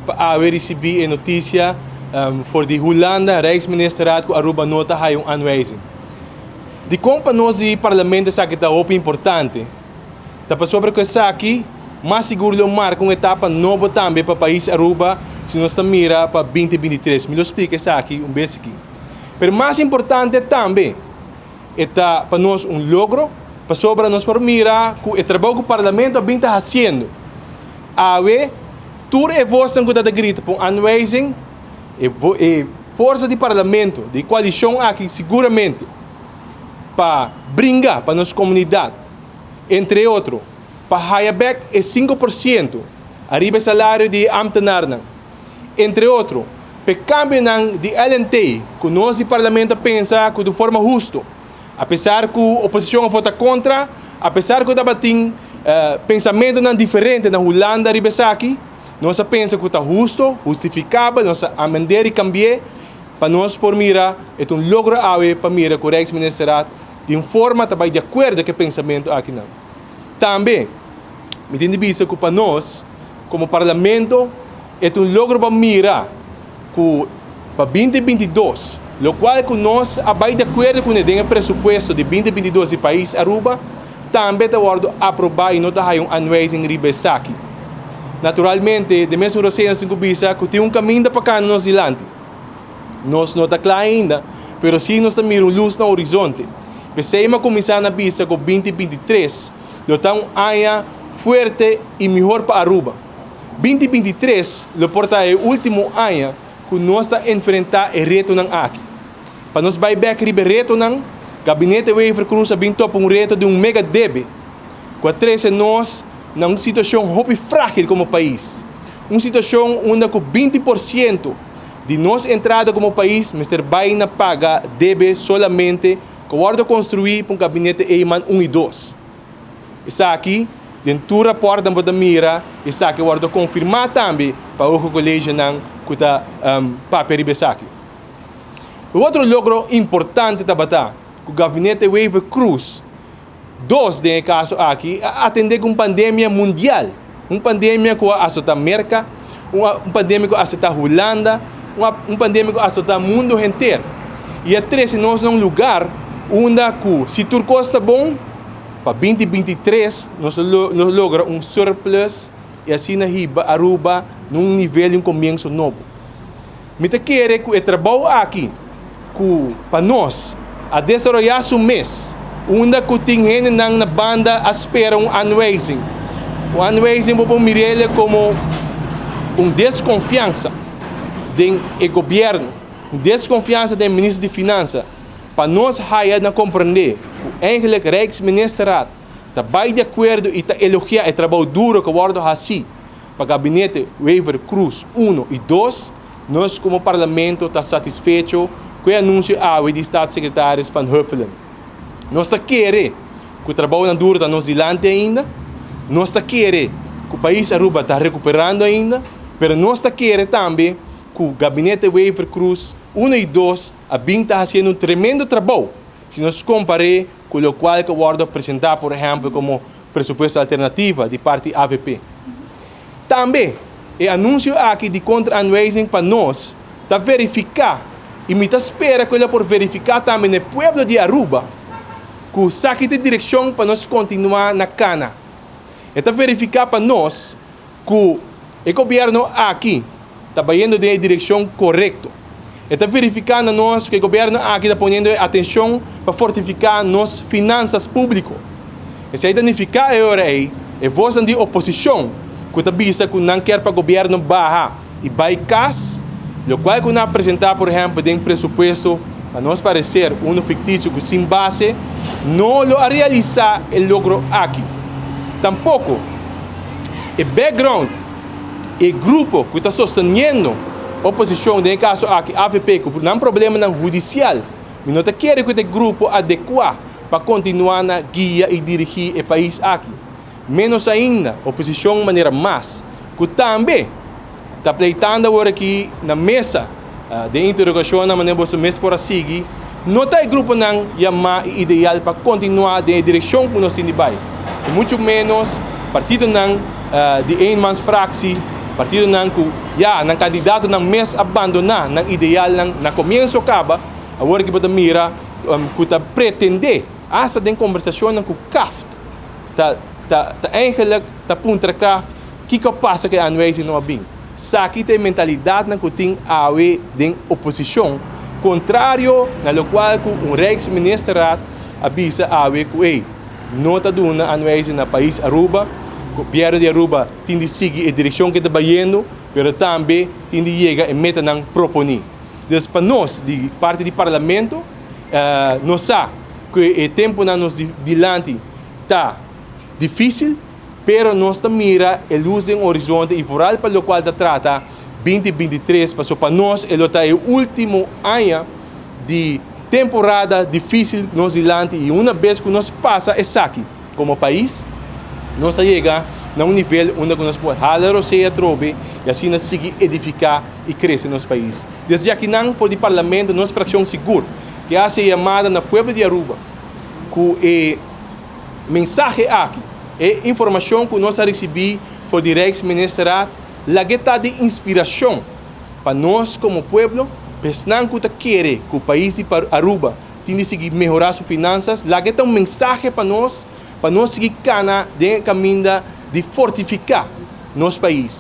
para receber a notícia voor de Holanda, Rijksministeraat, que Aruba nota hay aanwijzing. De como nós e parlamento sabe que está importante. Tá sobre que aqui, mais seguro lo marca uma etapa nova também para o país Aruba, se nós estamos mira para 2023. Me lo explica isso aqui, vez aqui. Mas mais importante também, é para nós logro, para sobre nós por mira que o trabalho que o parlamento está fazendo. Awe, tur e voz que está grita por aanwijzing, e força de parlamento, de coalição aqui, seguramente, para brincar para nossa comunidade, entre outros, para highback é 5%, arriba salário de ambtenaar, entre outros, para cambio de LNT, que nós de parlamento pensa que de forma justa, apesar que a oposição vota contra, apesar que tem pensamento diferente na Holanda, arriba aqui, nós pensa que está justo, justificável, nós amender e cambiar, para nós por mira, é logro para mira que o Rijksministeraat de forma também de acordo com o pensamento aqui não. Também, me tem de vista que para nós, como parlamento, é logro para mira que para 2022, o qual que nós vai de acordo com o presupuesto de 2022 do país Aruba, também está aprovar e não está aanwijzing ribesaki. Naturalmente, de mesmo Rosenas em Cubisa, que tem caminho para cá nós dilante. Nós não está claro ainda, mas sim nós estamos mirando luz no horizonte. Pensamos começar na vista com 2023, lo está ano forte e melhor para Aruba. 2023, lo porta é o último ano que nós está enfrentar o reto ng aqui. Para nós vai back ribe reto ng Gabinete Waiver Cruz a binto para reto de mega débito. Com a três nós numa situação muito frágil como país. Uma situação onde com 20% de nossa entrada como país, Mr. Baina paga deve solamente que guarda construir para um gabinete Eiman 1 e 2. Isso aqui, dentro do rapport da mira, isso aqui guarda confirmar também para o colégio não que está papel aqui. O outro logro importante da batalha, que o gabinete Waiver Cruz, dois de caso aqui, atender com pandemia mundial, uma pandemia que afeta a América, uma pandemia que afeta a Holanda, uma pandemia que afeta o mundo inteiro. E a três nós num lugar onde se tudo está bom, para 2023 nós logramos surplus e assim na riba Aruba num nível de começo novo. Me te quer que o trabalho aqui, que para nós a desenvolver o mês, onde que tem gente na banda espera aanwijzing. Aanwijzing para mirar como desconfiança do governo, desconfiança do ministro de Finanças, para nós não compreender que eigenlijk Rijksministeraat está de acordo e está elogiar o trabalho duro que guarda assim para o gabinete Waiver Cruz 1 e 2, nós como parlamento está satisfeito com o anúncio de Estado-Secretários Van Huffelen. Nós queremos que o trabalho duro está nos dilante ainda, nós queremos que o país Aruba está recuperando ainda, mas nós queremos também que o gabinete Waiver Cruz 1 e 2 está fazendo tremendo trabalho, se nós compararmos com o qual que guarda apresentar, por exemplo, como presupuesto alternativa de parte AVP. Também, o anúncio aqui de contra-aanwijzing para nós está verificar, e me espera que ele por verificar também no povo de Aruba, que o saque de direção para nós continuar na cana. Está verificar para nós que o governo aqui está indo na direção correta. Está verificando nós que o governo aqui está ponendo atenção para fortificar nossas finanças públicas. E se identificar agora é voz de oposição que está vista que não quer para o governo barra e vai cas, o qual que não apresentar, por exemplo, de presupuesto, a nós parecer, fictício que sem base, não lo realizar o logro aqui. Tampouco, o background, o grupo que está sustentando a oposição, no caso aqui, AVP, que não há problema no judicial, mas não quer que o grupo adequar para continuar na guia e dirigir o país aqui. Menos ainda, a oposição de maneira mais, que também está pleitando agora aqui na mesa de interrogação, na maneira que mês por seguir, não tem grupo não chamar ideal para continuar na direção que nós temos de vai. E muito menos partido não de uma fracção Partido ng candidato ng mes abandonar ng ideal na comienzo acaba, agora que bota mira, kuta pretende, asa den conversação ng kukaft, eigenlijk punta kraft, kika passa que aanwijzing no abing. Saki tem mentalidade ng kuting awe den oposição, contrário na lo qual Rijksminister avisa awe nota duna aanwijzing na país Aruba, governo de Aruba tem de seguir a direção que está indo, pero também tem de chegar e meta ng proponi. Dus para nós, de parte do parlamento, nós sabemos que o tempo na nos dilante está difícil, pero nós mira a luz em horizonte e vooral para o qual trata 2023, para nós ele está o último ano de temporada difícil nos dilante e uma vez que nós passa é aqui como país, nós chega a nível onde nós podemos jalar a trobe e assim nós seguir edificar e crescer nosso país. Desde aqui não for de parlamento, nós fração segura que hace chamada na povo de Aruba, que mensagem aqui, é informação que nós recebemos por de Rijksminister, lagueta de inspiração para nós como povo, pensando que quer que o país de Aruba tem de seguir melhorar suas finanças, lagueta mensagem para nós seguir cana de caminho de fortificar nosso país.